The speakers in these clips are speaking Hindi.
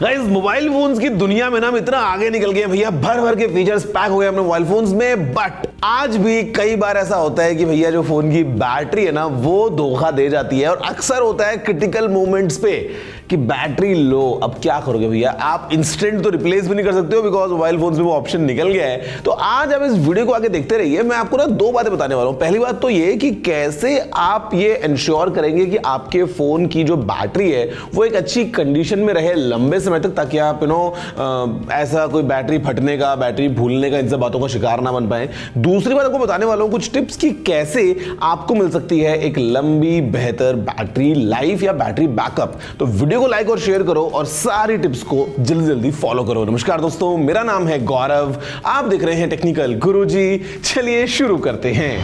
गाइस मोबाइल फोन्स की दुनिया में ना इतना आगे निकल गए भैया, भर भर के फीचर्स पैक हो गए अपने मोबाइल फोन्स में। बट आज भी कई बार ऐसा होता है कि भैया जो फोन की बैटरी है ना वो धोखा दे जाती है, और अक्सर होता है क्रिटिकल मोमेंट्स पे कि बैटरी लो। अब क्या करोगे भैया, आप इंस्टेंट तो रिप्लेस भी नहीं कर सकते हो बिकॉज मोबाइल फोन्स में वो ऑप्शन निकल गया है। तो आज आप इस वीडियो को आगे देखते रहिए, मैं आपको ना दो बातें बताने वाला हूं। पहली बात तो ये कि कैसे आप ये इंश्योर करेंगे कि आपके फोन की जो बैटरी है वो एक अच्छी कंडीशन में रहे लंबे समय तक, ताकि आप ऐसा कोई बैटरी फटने का, बैटरी भूलने का, इन सब बातों का शिकार ना बन पाए। दूसरी बात आपको बताने वाला हूं कुछ टिप्स कि कैसे आपको मिल सकती है एक लंबी बेहतर बैटरी लाइफ या बैटरी बैकअप। तो वीडियो को लाइक और शेयर करो और सारी टिप्स को जल्दी जल्दी फॉलो करो। नमस्कार दोस्तों, मेरा नाम है गौरव, आप देख रहे हैं टेक्निकल गुरुजी। चलिए शुरू करते हैं।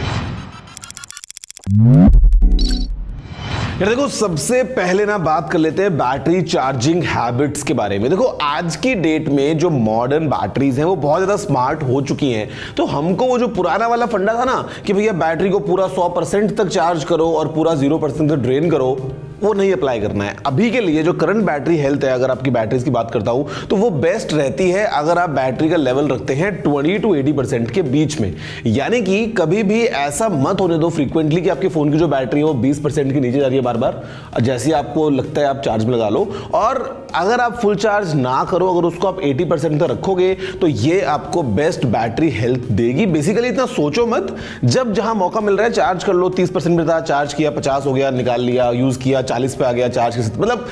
देखो सबसे पहले ना बात कर लेते हैं बैटरी चार्जिंग हैबिट्स के बारे में। देखो आज की डेट में जो मॉडर्न बैटरीज हैं वो बहुत ज्यादा स्मार्ट हो चुकी हैं। तो हमको वो जो पुराना वाला फंडा था ना कि भैया बैटरी को पूरा 100% तक चार्ज करो और पूरा 0% तक ड्रेन करो, वो नहीं अप्लाई करना है। अभी के लिए जो करंट बैटरी हेल्थ है, अगर आपकी बैटरीज की बात करता हूं तो वो बेस्ट रहती है अगर आप बैटरी का लेवल रखते हैं 20 to 80% के बीच में। यानी कि कभी भी ऐसा मत होने दो फ्रीक्वेंटली कि आपके फोन की जो बैटरी है वो 20% के नीचे जा रही है बार बार, जैसे आपको लगता है आप चार्ज में लगा लो। और अगर आप फुल चार्ज ना करो, अगर उसको आप 80% तक रखोगे तो ये आपको बेस्ट बैटरी हेल्थ देगी। बेसिकली इतना सोचो मत, जब जहां मौका मिल रहा है चार्ज कर लो। 30% में था, चार्ज किया, 50 हो गया, निकाल लिया, यूज किया, 40 पे आ गया, चार्ज के, मतलब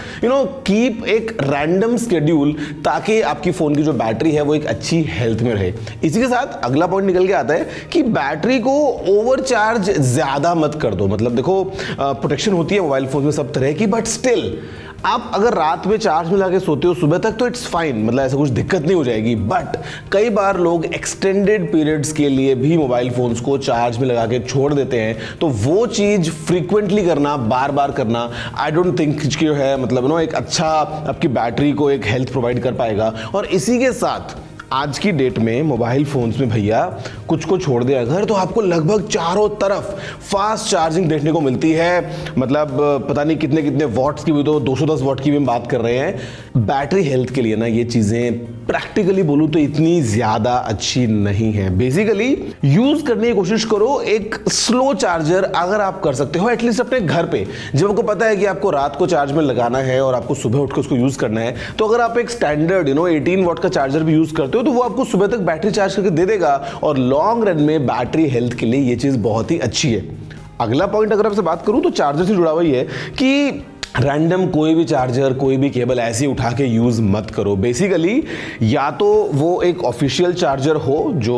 कीप एक रैंडम शेड्यूल ताकि आपकी फोन की जो बैटरी है वो एक अच्छी हेल्थ में रहे। इसी के साथ अगला पॉइंट निकल के आता है कि बैटरी को ओवर चार्ज ज्यादा मत कर दो। मतलब देखो प्रोटेक्शन होती है मोबाइल फोन में सब तरह की, बट स्टिल आप अगर रात में चार्ज में लगा के सोते हो सुबह तक तो इट्स फाइन, मतलब ऐसा कुछ दिक्कत नहीं हो जाएगी। बट कई बार लोग एक्सटेंडेड पीरियड्स के लिए भी मोबाइल फोन्स को चार्ज में लगा के छोड़ देते हैं। तो वो चीज फ्रीक्वेंटली करना, बार बार करना, आई डोंट थिंक कि जो है मतलब एक अच्छा आपकी बैटरी को एक हेल्थ प्रोवाइड कर पाएगा। और इसी के साथ आज की डेट में मोबाइल फोन्स में भैया कुछ को छोड़ दिया अगर तो आपको लगभग चारों तरफ फास्ट चार्जिंग देखने को मिलती है। मतलब पता नहीं कितने कितने वॉट्स की भी, तो 210 वॉट की भी हम बात कर रहे हैं। बैटरी हेल्थ के लिए ना ये चीजें प्रैक्टिकली बोलूं तो इतनी ज्यादा अच्छी नहीं है। बेसिकली यूज करने की कोशिश करो एक स्लो चार्जर, अगर आप कर सकते हो एटलीस्ट अपने घर पे। जब आपको पता है कि आपको रात को चार्ज में लगाना है और आपको सुबह उठ के उसको यूज करना है, तो अगर आप एक स्टैंडर्ड 18 वॉट का चार्जर भी यूज करते हो तो वो आपको सुबह तक बैटरी चार्ज करके दे देगा, और लॉन्ग रन में बैटरी हेल्थ के लिए ये चीज बहुत ही अच्छी है। अगला पॉइंट अगर आपसे बात करूं तो चार्जर से जुड़ा हुआ ही है कि रैंडम कोई भी चार्जर, कोई भी केबल ऐसे उठा के यूज मत करो। बेसिकली या तो वो एक ऑफिशियल चार्जर हो जो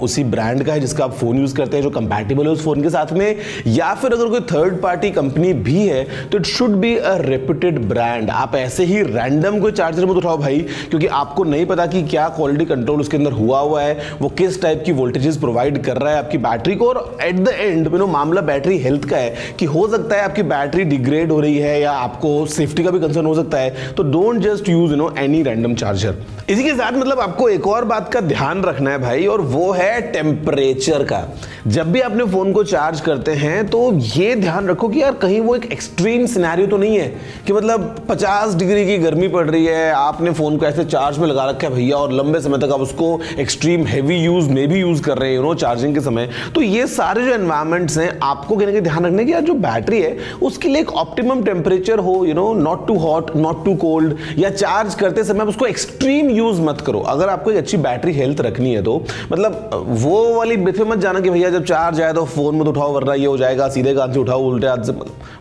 उसी ब्रांड का है जिसका आप फोन यूज करते हैं, जो कंपैटिबल है उस फोन के साथ में, या फिर अगर कोई थर्ड पार्टी कंपनी भी है तो it should be a reputed brand. आप ऐसे ही रैंडम कोई चार्जर मत उठाओ भाई, क्योंकि आपको नहीं पता कि क्या क्वालिटी कंट्रोल उसके अंदर हुआ है, वो किस टाइप की वोल्टेजेस प्रोवाइड कर रहा है आपकी बैटरी को। और एट द एंड मामला बैटरी हेल्थ का है कि हो सकता है आपकी बैटरी डिग्रेड हो रही है या आपको सेफ्टी का भी कंसर्न हो सकता है। तो don't just use any random charger. इसी के साथ मतलब आपको एक और बात का ध्यान रखना है भाई, और वो है टेम्परेचर का। जब भी अपने फोन को चार्ज करते हैं तो ये ध्यान रखो कि यार कहीं वो एक एक्सट्रीम सिनेरियो तो नहीं है कि मतलब 50 डिग्री की गर्मी पड़ रही है, आपने फोन को ऐसे चार्ज में लगा रखा है भैया और लंबे समय तक आप उसको एक्सट्रीम हैवी यूज में भी यूज कर रहे हैं चार्जिंग के समय। तो ये सारे जो एनवायरमेंट्स हैं आपको कहने के ध्यान रखने की यार जो बैटरी है उसके लिए एक ऑप्टिमम टेम्परेचर हो, not too hot not too cold, या चार्ज करते समय उसको एक्सट्रीम यूज मत करो। अगर आपको एक अच्छी बैटरी हेल्थ रखनी है तो मतलब वो वाली बिथे मत जाना कि भैया जब चार्ज आए तो फोन मत उठाओ वरना ये हो जाएगा, सीधे कान से उठाओ उल्टे हाथ से,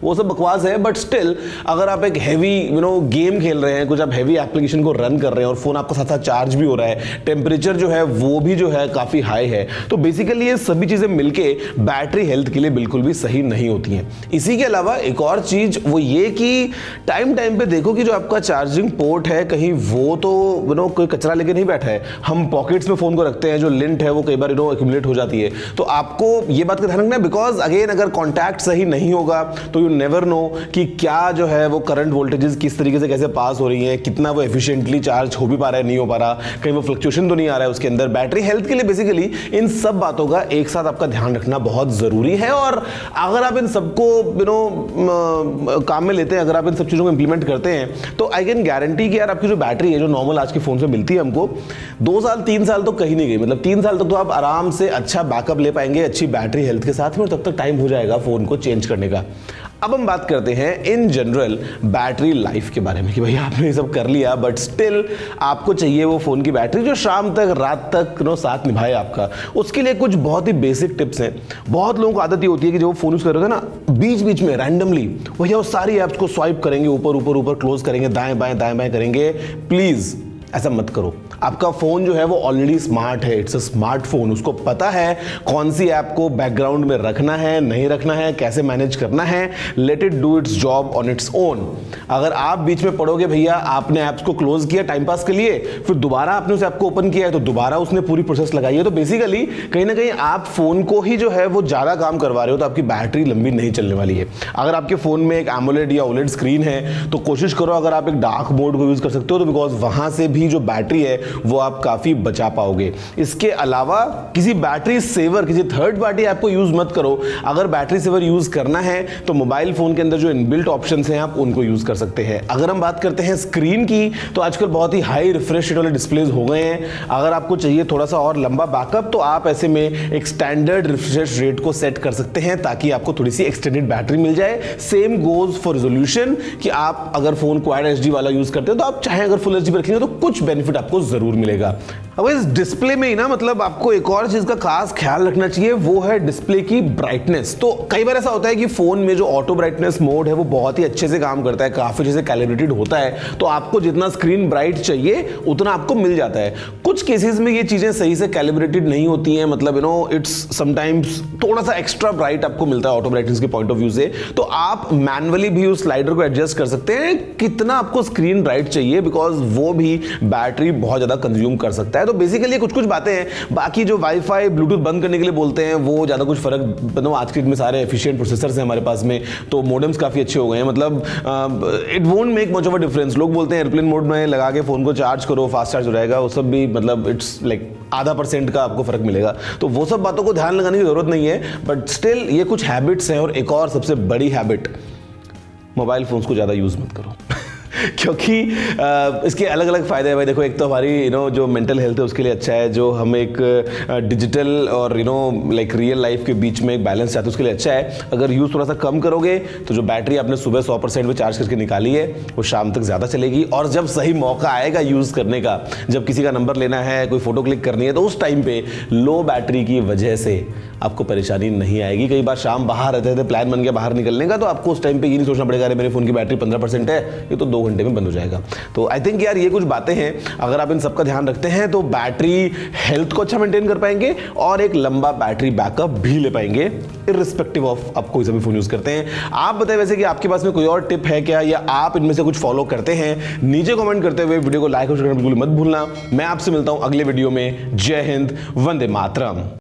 वो सब बकवास है। बट स्टिल अगर आप एक हैवी गेम खेल रहे हैं, कुछ आप हैवी एप्लीकेशन को रन कर रहे हैं और फोन आपका साथ साथ चार्ज भी हो रहा है, टेम्परेचर जो है वो भी जो है काफी हाई है, तो बेसिकली ये सभी चीजें मिलके बैटरी हेल्थ के लिए बिल्कुल भी सही नहीं होती हैं। इसी के अलावा एक और चीज वो ये कि टाइम पे देखो कि जो आपका चार्जिंग पोर्ट है कहीं वो तो कोई कचरा लेके नहीं बैठा है। हम पॉकेट्स में फोन को रखते हैं, जो लिंट है वो कई बार एक्यूमुलेट हो जाती है। तो आपको ये बात का ध्यान रखना है बिकॉज अगेन अगर कॉन्टैक्ट सही नहीं होगा तो यू नेवर नो कि क्या जो है वो करंट वोल्टेजेस किस तरीके से कैसे पास हो रही है, कितना वो एफिशिएंटली चार्ज हो भी पा रहा है, नहीं हो पा रहा, कहीं वो फ्लक्चुएशन तो नहीं आ रहा है उसके अंदर। बैटरी हेल्थ के लिए बेसिकली इन सब बातों का एक साथ आपका ध्यान रखना बहुत जरूरी है। और अगर आप इन सबको काम में लेते हैं, अगर आप इन सब चीज़ों को इंप्लीमेंट करते हैं तो आई कैन गारंटी कि यार आपकी जो बैटरी है जो नॉर्मल आज के फ़ोन से मिलती है हमको 2 साल 3 साल तो कहीं नहीं गई, मतलब 3 साल तक तो आप आराम से अच्छा बैकअप ले पाएंगे अच्छी बैटरी हेल्थ के साथ में, और तब तक टाइम हो जाएगा फ़ोन को चेंज करने का। अब हम बात करते हैं इन जनरल बैटरी लाइफ के बारे में कि भाई आपने ये सब कर लिया बट स्टिल आपको चाहिए वो फ़ोन की बैटरी जो शाम तक रात तक साथ निभाए आपका। उसके लिए कुछ बहुत ही बेसिक टिप्स हैं। बहुत लोगों को आदत ये होती है कि जब वो फ़ोन यूज़ कर रहे होते हैं ना, बीच बीच में रैंडमली भैया वो सारी ऐप्स को स्वाइप करेंगे, ऊपर ऊपर ऊपर क्लोज करेंगे, दाएं बाएं करेंगे। प्लीज़ ऐसा मत करो। आपका फ़ोन जो है वो ऑलरेडी स्मार्ट है, इट्स अ स्मार्टफोन। उसको पता है कौन सी ऐप को बैकग्राउंड में रखना है, नहीं रखना है, कैसे मैनेज करना है। Let it do it's job on its own. अगर आप बीच में पढ़ोगे भैया आपने ऐप्स को क्लोज किया टाइम पास के लिए, फिर दोबारा आपने उस ऐप को ओपन किया है तो दोबारा उसने पूरी प्रोसेस लगाई है, तो बेसिकली कहीं ना कहीं आप फ़ोन को ही जो है वो ज़्यादा काम करवा रहे हो, तो आपकी बैटरी लंबी नहीं चलने वाली है। अगर आपके फ़ोन में एक एमोलेड या ओलेड स्क्रीन है तो कोशिश करो अगर आप एक डार्क मोड को यूज़ कर सकते हो तो बिकॉज वहाँ से भी जो बैटरी है वो आप काफी बचा पाओगे। इसके अलावा किसी बैटरी सेवर, किसी थर्ड पार्टी ऐप को यूज मत करो। अगर बैटरी सेवर यूज करना है तो मोबाइल फोन के अंदर जो इनबिल्ट ऑप्शंस हैं आप उनको यूज कर सकते हैं। अगर हम बात करते हैं स्क्रीन की तो आजकल बहुत ही हाई रिफ्रेश रेट वाले डिस्प्लेज हो गए हैं। अगर आपको चाहिए थोड़ा सा और लंबा बैकअप तो आप ऐसे में एक स्टैंडर्ड रिफ्रेश रेट को सेट कर सकते हैं ताकि आपको थोड़ी सी एक्सटेंडेड बैटरी मिल जाए। सेम गोज फॉर रेजोल्यूशन कि आप अगर फोन क्वाड एचडी वाला यूज करते हो तो आप चाहे अगर फुल एचडी पर रखेंगे तो कुछ बेनिफिट आपको जरूर मिलेगा। अब इस डिस्प्ले में ही ना मतलब आपको एक और चीज का खास ख्याल रखना चाहिए, वो है डिस्प्ले की ब्राइटनेस। तो कई बार ऐसा होता है कि फोन में जो ऑटो ब्राइटनेस मोड है वो बहुत ही अच्छे से काम करता है, काफी अच्छे से कैलिब्रेटेड होता है, तो आपको जितना स्क्रीन ब्राइट चाहिए उतना आपको मिल जाता है। कुछ केसेस में ये चीजें सही से कैलिब्रेटेड नहीं होती हैं, मतलब इट्स समटाइम्स थोड़ा सा एक्स्ट्रा ब्राइट आपको मिलता है ऑटो ब्राइटनेस के पॉइंट ऑफ व्यू से, तो आप मैनुअली भी उस स्लाइडर को एडजस्ट कर सकते हैं कितना आपको स्क्रीन ब्राइट चाहिए, बिकॉज वो भी बैटरी बहुत ज्यादा कंज्यूम कर सकता है। तो बेसिकली कुछ कुछ बातें हैं। बाकी जो वाईफाई ब्लूटूथ बंद करने के लिए बोलते हैं वो ज्यादा कुछ फर्क, आज के दिन में सारे एफिशिएंट प्रोसेसर्स हैं हमारे पास में, तो मोडेम्स काफी अच्छे हो गए हैं, मतलब it won't make much of a difference. लोग बोलते हैं एयरप्लेन मोड में लगा के फोन को चार्ज करो फास्ट चार्ज हो जाएगा, वो सब भी मतलब इट्स लाइक आधा % का आपको फर्क मिलेगा, तो वो सब बातों को ध्यान लगाने की जरूरत नहीं है। बट स्टिल ये कुछ हैबिट्स हैं। और एक और सबसे बड़ी हैबिट, मोबाइल फोन्स को ज्यादा यूज मत करो क्योंकि इसके अलग अलग फायदे हैं भाई। देखो, एक तो हमारी जो मेंटल हेल्थ है उसके लिए अच्छा है, जो हम एक डिजिटल और लाइक रियल लाइफ के बीच में एक बैलेंस चाहते हैं उसके लिए अच्छा है। अगर यूज़ थोड़ा सा कम करोगे तो जो बैटरी आपने सुबह 100% में चार्ज करके निकाली है वो शाम तक ज़्यादा चलेगी, और जब सही मौका आएगा यूज़ करने का, जब किसी का नंबर लेना है, कोई फोटो क्लिक करनी है, तो उस टाइम पे लो बैटरी की वजह से आपको परेशानी नहीं आएगी। कई बार शाम बाहर रहते थे, प्लान बन गया बाहर निकलने का, तो आपको उस टाइम पे ये नहीं सोचना पड़ेगा अरे मेरे फोन की बैटरी 15% है, ये तो 2 घंटे में बंद हो जाएगा। तो आई थिंक यार ये कुछ बातें हैं, अगर आप इन सबका ध्यान रखते हैं तो बैटरी हेल्थ को अच्छा मेंटेन कर पाएंगे और एक लंबा बैटरी बैकअप भी ले पाएंगे, इररिस्पेक्टिव ऑफ आप कोई सा भी फोन यूज करते हैं। आप बताएं वैसे कि आपके पास में कोई और टिप है क्या, या आप इनमें से कुछ फॉलो करते हैं? नीचे कमेंट करते हुए वीडियो को लाइक और शेयर करना बिल्कुल मत भूलना। मैं आपसे मिलता हूं अगले वीडियो में। जय हिंद, वंदे मातरम।